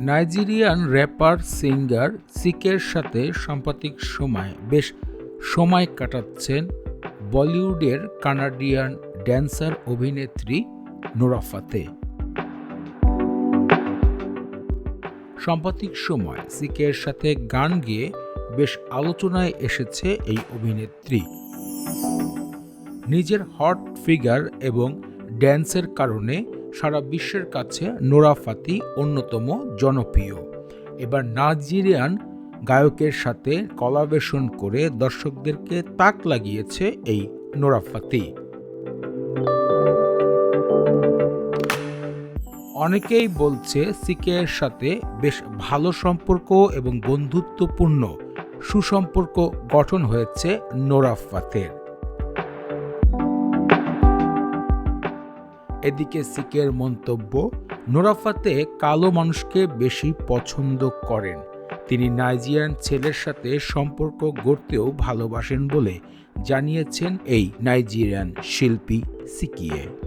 Nigerian wrapper singer সিকের সাথে সাম্প্রতিক সময়ে বেশ সময় কাটাচ্ছেন বলিউডের কানাডিয়ান ড্যান্সার অভিনেত্রী নোরা ফাতে। সাম্প্রতিক সময় সিকের সাথে গান গেয়ে বেশ আলোচনায় এসেছে এই অভিনেত্রী। নিজের হট ফিগার এবং ড্যান্সের কারণে সারা বিশ্বের কাছে নোরা ফাতে অন্যতম জনপ্রিয়। এবার নাইজেরিয়ান গায়কের সাথে কোলাবরেশন করে দর্শকদেরকে তাক লাগিয়েছে এই নোরা ফাতে। অনেকেই বলছে সিকের সাথে বেশ ভালো সম্পর্ক এবং বন্ধুত্বপূর্ণ সুসম্পর্ক গঠন হয়েছে নোরা ফাতের। এদিকে সিকের মন্তব্য, নোরা ফাতে কালো মানুষকে বেশি পছন্দ করেন। তিনি নাইজেরিয়ান ছেলের সাথে সম্পর্ক গড়তেও ভালোবাসেন বলে জানিয়েছেন এই নাইজেরিয়ান শিল্পী সিকিয়ে।